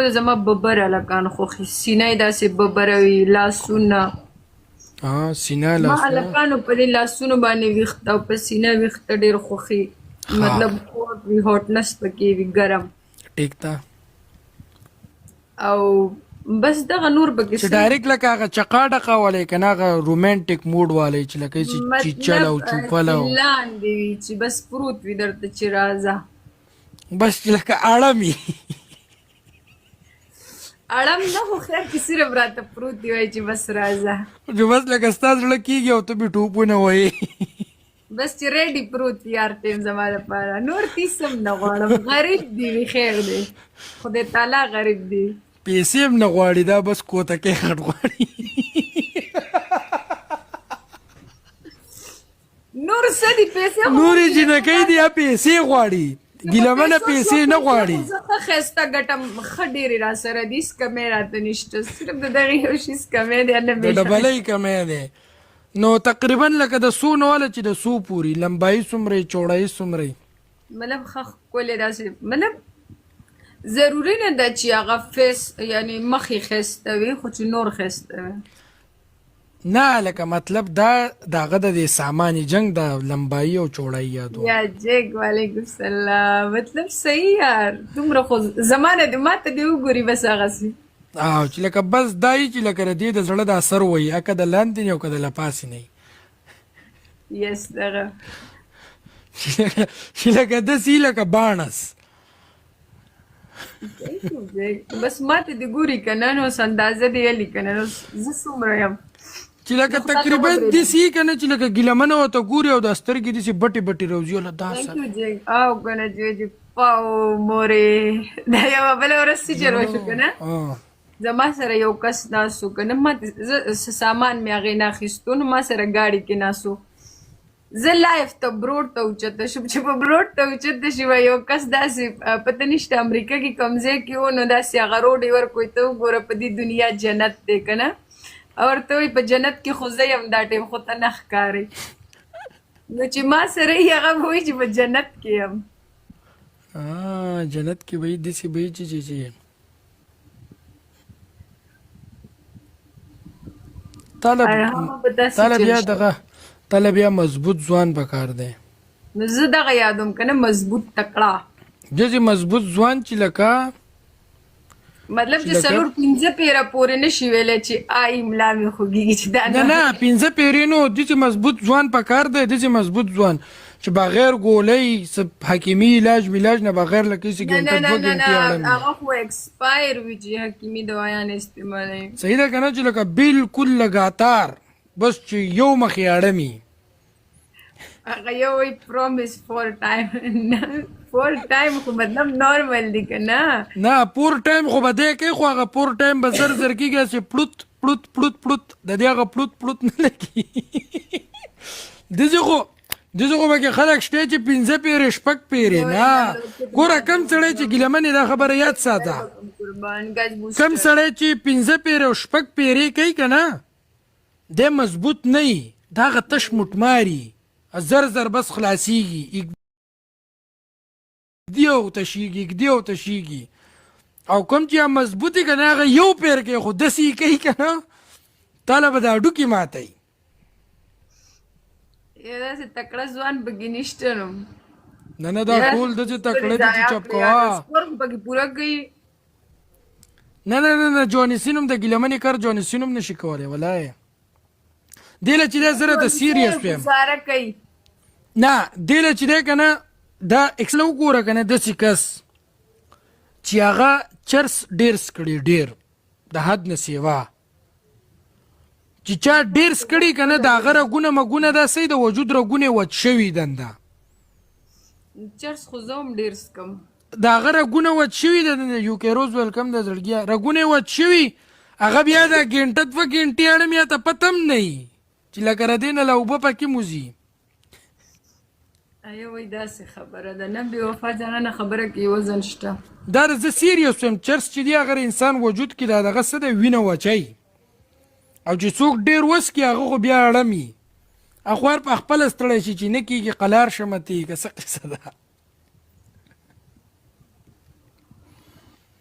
په زما ببر هلکان خوښي سینه یې داسې ببره وي لاسونه سینه ما لاسونه هلکانو په دې لاسونو باندې ویښته او په سینه ویښته ډېر خوښي مطلب هوټ وي هوټنس پکې وي ګرم ټیک ده او بس دغه نور پکې چې ډایرکټ لکه هغه چقا ډقا والی که نه هغه رومانټیک موډ والی چې لکه چې چیچل او چوپل او لاندې وي چې بس پروت وي درته چې راځه بس چې لکه اړم وي اړم نه خو خیر کې صرف راته پروت دی وایي چې بس راځه چې بس لکه ستا زړه کېږي او ته بې ټوپونه وایې بس چې ریډي پروت وي هر ټایم زما لپاره نور تیس هم نه غواړم غریب دی وي خیر دی خدای تعالی غریب دی پیسې هم نه غواړي دا بس کوتکۍ خټ غواړي نور څه دي پیسې خو نورې جنکۍ دي یا پیسې غواړي ګیلمنه پیسې نه غواړي زه ښه ښایسته ګټم ښه ډېرې را سره دي هېڅ کمی راته نشته صرف د دغې یو شي هېڅ کمی دی د ډبلۍ کمی دی نو تقریبا لکه د څو نه واله چې د څو پورې لمبایي څومره چوړایي څومره مطلب ښه ښکلې داسې مطلب ضروري نه ده چې هغه فیس یعنی مخ یې ښایسته وي خو چې نور ښایسته وي نه لکه مطلب دا د هغه د دې سامان جنگ د لمبایي او چوړایي یادو یا جګ وعلیکم السلام مطلب صحیح یار دومره خو زمانه دې ما ته دې وګوري بس هغسې چې لکه بس دا یي چې لکه د دې د زړه د اثر وایي اکه د لاندې نه او که د لپاسې نه یس دغه چې لکه داسې لکه باڼس بس ما ته دې ګوري که نه نو اندازه دې یلي که نه نو زه څومره یم چې لکه تقریبا داسې که نه چې لکه ګیلمنه ورته ګوري او دا سترګې داسې بټې بټې روزي وله دا سره او که نه جوجي پاو مورې دا یوه بله ورځ سیجر وشو که نه زما سره یو کس ناست و که نه ما سامان مې هغې نه اخیستو نو ما سره ګاډي کې ناست و زه لایف ته بروډ ته اوچته شوم چې په بروډ ته اوچته شوه یو کس داسې پته نشته امریکا کې کوم ځای کې و نو داسې هغه روډ یې ورکوي ته وګوره په دې دنیا جنت دی که نه او ورته وایي په جنت کې خو زه یم دا ټایم خو ته نه ښکارې نو چې ما سره یې هغه به وایي چې په جنت کې یم جنت کې به یې داسې به یې چې تاله بیا مضبوط ځوان پکار دی نو زه دغه یادوم که نه مضبوط تکړه داسې مضبوط ځوان چې لکه مطلب چې څلور پنځه پیره پورې نشي ویلی چې املا مې خوږېږي چې دا نه پنځه پیرې نو داسې مضبوط ځوان پکار دی داسې مضبوط ځوان چې بغیر ګولۍ حکیمي علاج ملاج نه بغیر لکه هسې ګنټه دوه ګنټې اړم هغه خو ایکسپایر وي چې حکیمي دوايانې استعمالوي صحیح ده که نه چې لکه بالکل لګاتار بس چې یو مخې اړمي هغه یو وایي پرومیس فور ټایم فور ټایم خو مطلب نارمل دی که نه نه پور ټایم خو به دی کوي خو هغه پور ټایم به زر زر کېږي چې پلوت پلوت پلوت پلوت د دې هغه پلوت پلوت نه لګي داسې خو پکې خلک شته چې پنځه پیرې شپږ پیرې نه ګوره کم سړی چې ګیلمن دا خبره یاد ساته کم سړی چې پنځه پیرې او شپږ پیرې کوي که نه دی مضبوط نه وي دا هغه تش مټماري زر زر بس خلاصیږي اږدي او تشیږي او کوم چې مضبوطي که نه هغه یو پیر کوي خو داسې کوي که نه تاله به دا هډوکي ماتوي داسې تکړه ځوان پکې نشته نو نه دا ټول داسې تکړه دي چې چپ کوه سکور خو پکې پوره کوي نه جونسین هم د ګیلمنې کار جونسین هم نشي کولی ولای دې له چې دی زه راته سیریس ویم نه دې له چې دی که نه دا اکسله وګوره که نه داسې کس چې هغه چرس ډېر سکړي ډېر د حد نه سیوا چې چا ډېر سکړي که نه د هغه رګونه مګونه داسې د وجود رګونه وچ شوي دنده چرس خو زه هم ډېر څکم د هغه رګونه وچ شوي دنده یوکیروز ویلکم د زړګیا رګونه وچ شوي هغه بیا د ګنټه دوه ګنټې اړم یا ته پته هم نه وي چې لکه ردې نه له اوبه پکې موځي وایي داسې خبره ده نه بې وفا جانانه خبره کې وزن شته دا زه سیریس یم چرس چې دی اگر انسان وجود کې دا دغه څه دی وینه وچوي او چې څوک ډېر وڅکي هغه خو بیا اړمي اخوار په خپله ستړی شي چې نه کېږي قلار شمتي که څه قصه ده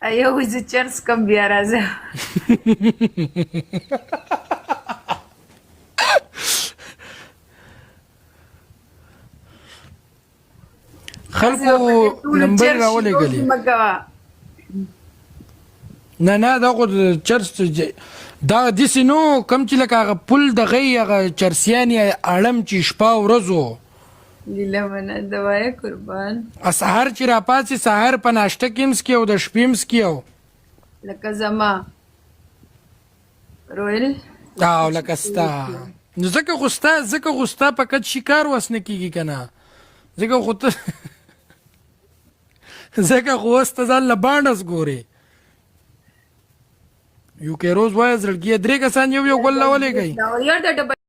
یو زه چرس کم بیا راځه. خلکو نمبر راولېږلي. نه دا خو چرس دا داسې نو کوم چې لکه هغه پل دغه هغه چرسیانې اړم چې شپه ورځو لیله منه دوایه قربان. سهار چې راپاڅې سهار په ناشته کې هم څکې او د شپې هم څکې او لکه زما رویل او لکه ستا نو ځکه خو ستا په کټ شکار وس نه کېږي که نه ځکه خو ته ځکه خو اوس ته ځان له بانډس ګورې یو کې روز وایه زړګیه 3 کسان یو ګل راولېږئ.